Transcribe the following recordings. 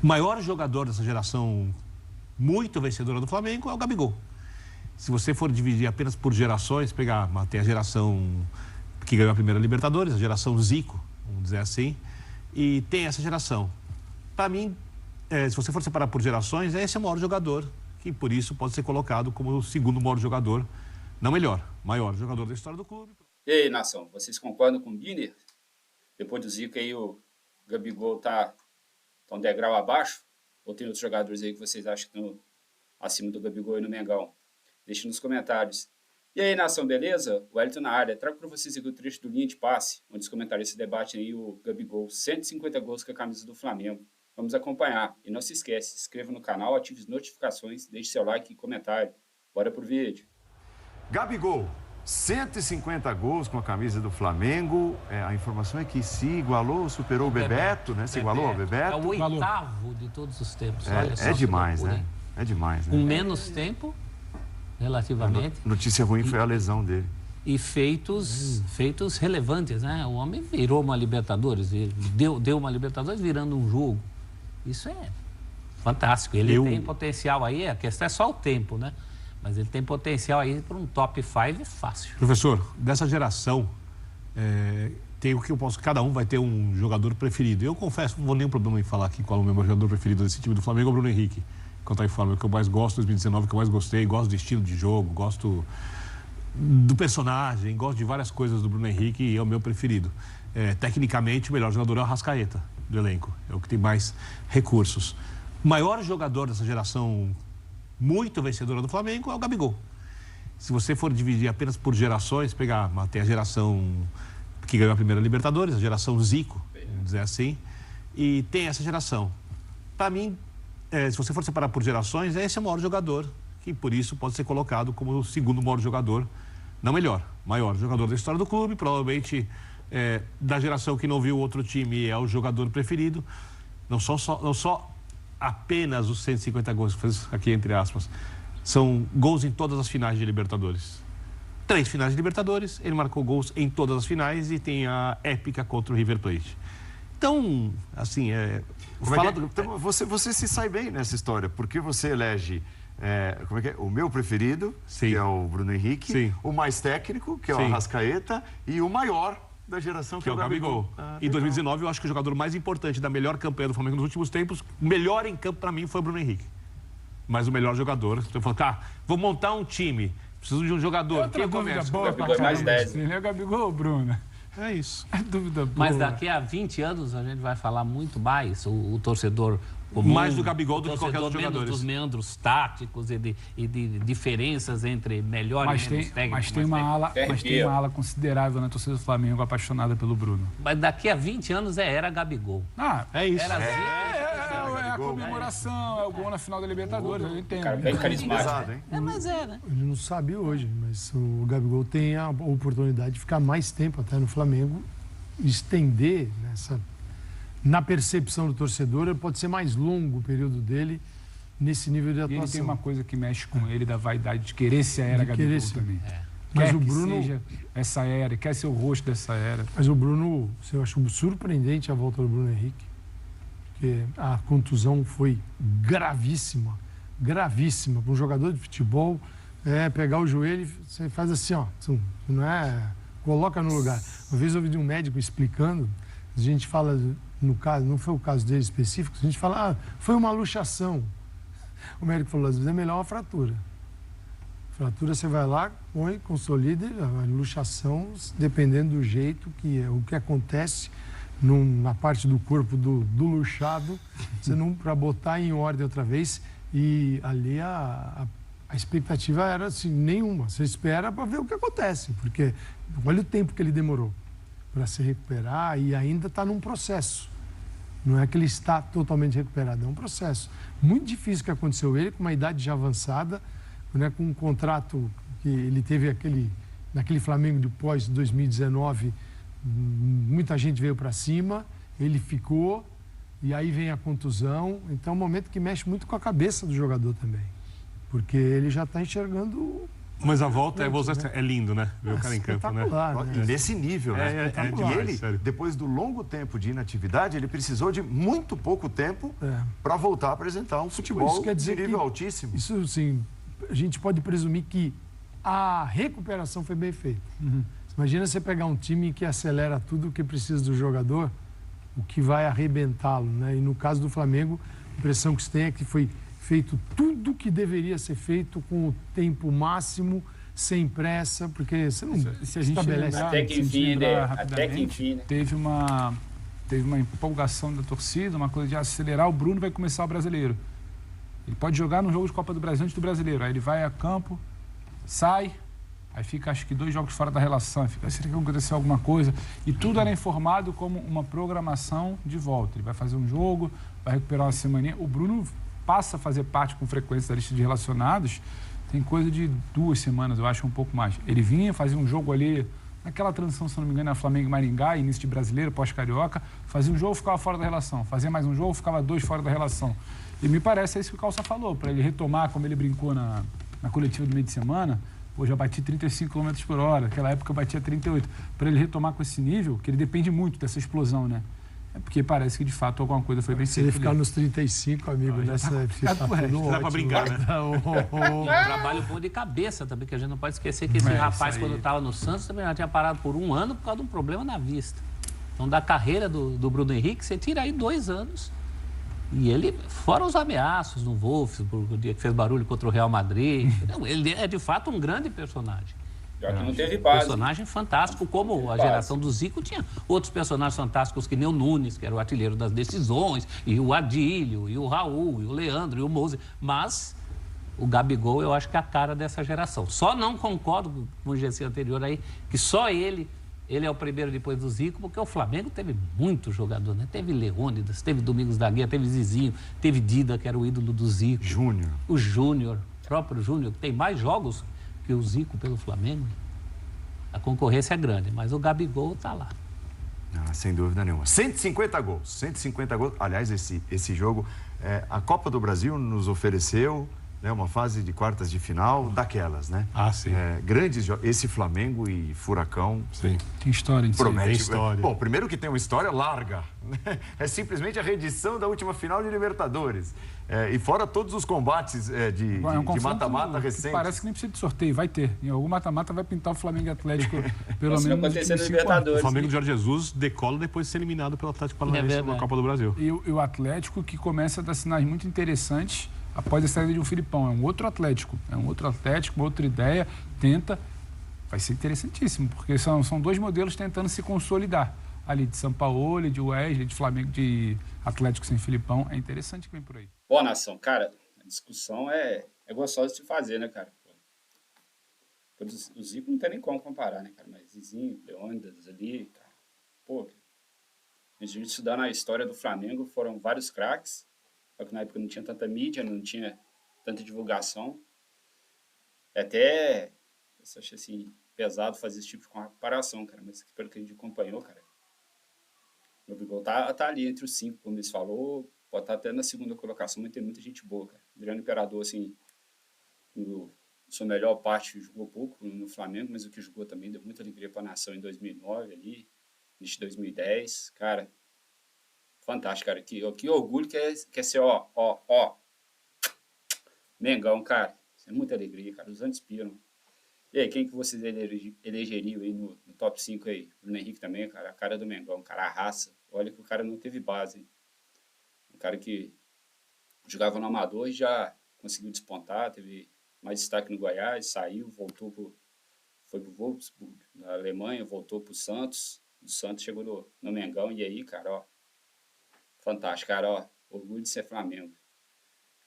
O maior jogador dessa geração muito vencedora do Flamengo é o Gabigol. Se você for dividir apenas por gerações, tem a geração que ganhou a primeira Libertadores, a geração Zico, vamos dizer assim, e tem essa geração. Para mim, se você for separar por gerações, esse é o maior jogador, que por isso pode ser colocado como o segundo maior jogador, não melhor, maior jogador da história do clube. E aí, nação, vocês concordam com o Biner? Depois do Zico aí, o Gabigol tá um degrau abaixo? Ou tem outros jogadores aí que vocês acham que estão acima do Gabigol e no Mengão? Deixe nos comentários. E aí, nação, beleza? O Wellington na área. Trago para vocês aqui o trecho do Linha de Passe, onde os comentaristas debatem aí o Gabigol, 150 gols com a camisa do Flamengo. Vamos acompanhar. E não se esquece, se inscreva no canal, ative as notificações, deixe seu like e comentário. Bora pro vídeo. Gabigol, 150 gols com a camisa do Flamengo. A informação é que se igualou, superou o Bebeto, né? Se igualou ao Bebeto. É o oitavo de todos os tempos. Olha só, É demais, né? É demais, né? Com menos tempo, relativamente. A notícia ruim foi a lesão dele. E feitos relevantes, né? O homem virou uma Libertadores, deu uma Libertadores virando um jogo. Isso é fantástico. Ele tem potencial aí, a questão é só o tempo, né? Mas ele tem potencial aí para um top 5 fácil. Professor, dessa geração, tem o que eu posso... Cada um vai ter um jogador preferido. Eu confesso, não vou nenhum problema em falar aqui qual é o meu jogador preferido desse time do Flamengo, é o Bruno Henrique. Quanto ao Flamengo, que eu mais gosto, 2019, que eu mais gostei, gosto do estilo de jogo, gosto do personagem, gosto de várias coisas do Bruno Henrique e é o meu preferido. Tecnicamente, o melhor jogador é o Arrascaeta, do elenco. É o que tem mais recursos. O maior jogador dessa geração muito vencedora do Flamengo é o Gabigol. Se você for dividir apenas por gerações, tem a geração que ganhou a primeira Libertadores, a geração Zico, vamos dizer assim, e tem essa geração. Para mim, se você for separar por gerações, esse é o maior jogador, que por isso pode ser colocado como o segundo maior jogador, não melhor, maior jogador da história do clube, provavelmente da geração que não viu outro time é o jogador preferido, não só apenas os 150 gols, aqui entre aspas, são gols em todas as finais de Libertadores. 3 finais de Libertadores, ele marcou gols em todas as finais e tem a épica contra o River Plate. Então, assim, Então, você se sai bem nessa história, porque você elege o meu preferido, sim, que é o Bruno Henrique, sim, o mais técnico, que é o sim, Arrascaeta, e o maior da geração, que é o Gabigol. Em 2019, eu acho que o jogador mais importante da melhor campanha do Flamengo nos últimos tempos, o melhor em campo para mim foi o Bruno Henrique. Mas o melhor jogador, eu falo, vou montar um time, preciso de um jogador. Quem começa? Boa, o Gabigol é mais 10. Ele é o Gabigol ou o Bruno? É isso. É dúvida boa. Mas daqui a 20 anos a gente vai falar muito mais, o torcedor comum, mais do Gabigol do que qualquer outro jogador. Dos meandros táticos e de diferenças entre melhor e menos técnico. Mas tem uma ala considerável na torcida do Flamengo apaixonada pelo Bruno. Mas daqui a 20 anos era Gabigol. É isso. É a comemoração, é o gol na final da Libertadores, eu entendo. Cara, bem carismático. Mas né? Ele não sabe hoje, mas o Gabigol tem a oportunidade de ficar mais tempo até no Flamengo, estender na percepção do torcedor, ele pode ser mais longo o período dele nesse nível de atuação. E ele tem uma coisa que mexe com ele, da vaidade de querer ser a era Gabigol também. Mas quer o Bruno que seja essa era, quer ser o rosto dessa era. Mas o Bruno, eu acho surpreendente a volta do Bruno Henrique, porque a contusão foi gravíssima para um jogador de futebol. Pegar o joelho, você faz assim, ó, não coloca no lugar. Uma vez eu ouvi de um médico explicando, a gente fala, no caso, não foi o caso dele específico, a gente fala, foi uma luxação. O médico falou, às vezes é melhor uma fratura. Fratura você vai lá, põe, consolida, a luxação, dependendo do jeito o que acontece na parte do corpo do luxado, você não, para botar em ordem outra vez, e ali a expectativa era assim, nenhuma. Você espera para ver o que acontece, porque olha o tempo que ele demorou para se recuperar e ainda está num processo. Não é que ele está totalmente recuperado, é um processo. Muito difícil que aconteceu ele, com uma idade já avançada, né, com um contrato que ele teve naquele Flamengo de pós-2019, muita gente veio para cima, ele ficou, e aí vem a contusão. Então é um momento que mexe muito com a cabeça do jogador também. Porque ele já está enxergando Mas a volta é lindo, né? Ver o cara em campo, né? E nesse nível, né? demais, E ele, sério. depois do longo tempo de inatividade, ele precisou de muito pouco tempo para voltar a apresentar um futebol Isso quer dizer de nível que- altíssimo. Isso, sim, a gente pode presumir que a recuperação foi bem feita. Imagina você pegar um time que acelera tudo o que precisa do jogador, o que vai arrebentá-lo, né? E no caso do Flamengo, a impressão que se tem é que foi feito tudo que deveria ser feito com o tempo máximo, sem pressa, porque você não Se a gente estabelece... lembrar, Até que se a gente enfim, lembrar né? rapidamente, Até que enfim, né? teve uma empolgação da torcida, uma coisa de acelerar. O Bruno vai começar o Brasileiro. Ele pode jogar no jogo de Copa do Brasil antes do Brasileiro. Aí ele vai a campo, sai, aí fica acho que 2 jogos fora da relação. Fica, será que aconteceu alguma coisa? E tudo era informado como uma programação de volta. Ele vai fazer um jogo, vai recuperar uma semaninha. O Bruno passa a fazer parte com frequência da lista de relacionados, tem coisa de 2 semanas, eu acho, um pouco mais. Ele vinha, fazia um jogo ali, naquela transição, se não me engano, na Flamengo e Maringá, início de Brasileiro, pós-Carioca, fazia um jogo, ficava fora da relação, fazia mais um jogo, ficava 2 fora da relação. E me parece é isso que o Calça falou, para ele retomar, como ele brincou na coletiva do meio de semana, pô, já bati 35 km por hora, naquela época eu batia 38. Para ele retomar com esse nível, que ele depende muito dessa explosão, né? É porque parece que, de fato, alguma coisa foi bem Se ele feita. ficar nos 35, amigo, nessa época, tá pro resto. tudo Dá pra ótimo. brincar, né? E um trabalho bom de cabeça também, que a gente não pode esquecer que esse rapaz, quando estava no Santos, também já tinha parado por 1 ano por causa de um problema na vista. Então, da carreira do Bruno Henrique, você tira aí 2 anos. E ele, fora os ameaços no Wolfsburg, o dia que fez barulho contra o Real Madrid, não, ele é, de fato, um grande personagem. Já que não teve base. Personagem fantástico, como a geração do Zico tinha outros personagens fantásticos que nem o Nunes, que era o artilheiro das decisões, e o Adílio, e o Raul, e o Leandro, e o Moser. Mas o Gabigol, eu acho que é a cara dessa geração. Só não concordo com o GC anterior aí, que só ele é o primeiro depois do Zico, porque o Flamengo teve muito jogador, né? Teve Leônidas, teve Domingos da Guia, teve Zizinho, teve Dida, que era o ídolo do Zico. Júnior. O Júnior, o próprio Júnior, que tem mais jogos que o Zico pelo Flamengo. A concorrência é grande, mas o Gabigol está lá. Ah, sem dúvida nenhuma. 150 gols. 150 gols. Aliás, esse jogo, a Copa do Brasil nos ofereceu, né, uma fase de quartas de final daquelas, né? Ah, sim. Grandes jogos. Esse Flamengo e Furacão Sim. Tem história em si. promete. tem história. Bom, primeiro que tem uma história larga, né? É simplesmente a reedição da última final de Libertadores. E fora todos os combates de É um confronto mata-mata que recentes. parece que nem precisa de sorteio, vai ter. Em algum mata-mata vai pintar o Flamengo e Atlético pelo Isso não menos. acontecer nos no 5 Libertadores. O Flamengo de Jorge Jesus decola depois de ser eliminado pelo Atlético Paranaense na verdade. Copa do Brasil. E o Atlético que começa a dar sinais muito interessantes após a saída de um Filipão. É um outro Atlético, uma outra ideia, tenta. Vai ser interessantíssimo, porque são 2 modelos tentando se consolidar. Ali de Sampaoli, de Wesley, de Flamengo, de Atlético sem Filipão. É interessante que vem por aí. Pô, nação, cara, a discussão é gostosa de se fazer, né, cara? Pô, o Zico não tem nem como comparar, né, cara? Mas Zizinho, Leônidas ali, cara. Pô, a gente estudando a história do Flamengo, foram vários craques, só que na época não tinha tanta mídia, não tinha tanta divulgação. Até, eu acho assim, pesado fazer esse tipo de comparação, cara, mas pelo que a gente acompanhou, cara, o Gabigol tá ali entre os 5, como eles falou, pode estar até na segunda colocação, mas tem muita gente boa, cara. Adriano Imperador, assim, sua melhor parte, jogou pouco no Flamengo, mas o que jogou também deu muita alegria para a nação em 2009 ali, início de 2010, cara, fantástico, cara. Que orgulho que é ser, ó, Mengão, cara. Isso é muita alegria, cara. Os anos inspiram. E aí, quem que vocês elegeriam aí no top 5 aí? Bruno Henrique também, cara. A cara do Mengão, cara, a raça. Olha que o cara não teve base, hein? Um cara que jogava no Amador e já conseguiu despontar, teve mais destaque no Goiás, saiu, foi pro Wolfsburg, na Alemanha, voltou pro Santos. O Santos chegou no Mengão. E aí, cara, ó, fantástico, cara, ó, orgulho de ser Flamengo.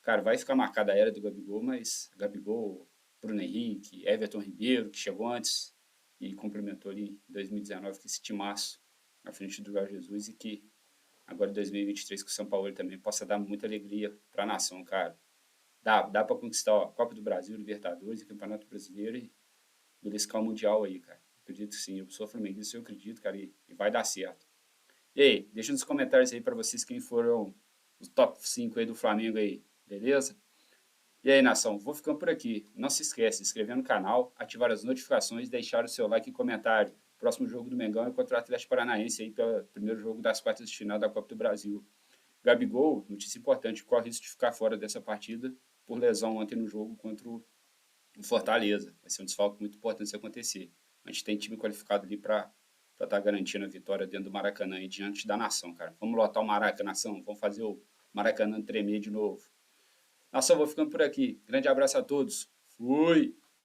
Cara, vai ficar marcada a era do Gabigol, mas Gabigol, Bruno Henrique, Everton Ribeiro, que chegou antes e complementou ali em 2019 com esse timaço na frente do Jorge Jesus, e que agora em 2023 com o São Paulo também possa dar muita alegria para a nação, cara. Dá para conquistar a Copa do Brasil, Libertadores e Campeonato Brasileiro e beliscar o Mundial aí, cara. Acredito que sim, eu sou flamenguista, eu acredito, cara, e vai dar certo. E aí, deixa nos comentários aí para vocês quem foram os top 5 aí do Flamengo aí, beleza? E aí, nação, vou ficando por aqui. Não se esquece de se inscrever no canal, ativar as notificações, deixar o seu like e comentário. Próximo jogo do Mengão é contra o Atlético Paranaense aí pelo primeiro jogo das quartas de final da Copa do Brasil. Gabigol, notícia importante, corre risco de ficar fora dessa partida por lesão ontem no jogo contra o Fortaleza. Vai ser um desfalque muito importante se acontecer. A gente tem time qualificado ali para estar garantindo a vitória dentro do Maracanã e diante da nação, cara. Vamos lotar o Maracanã, nação. Vamos fazer o Maracanã tremer de novo. Nação, vou ficando por aqui. Grande abraço a todos. Fui!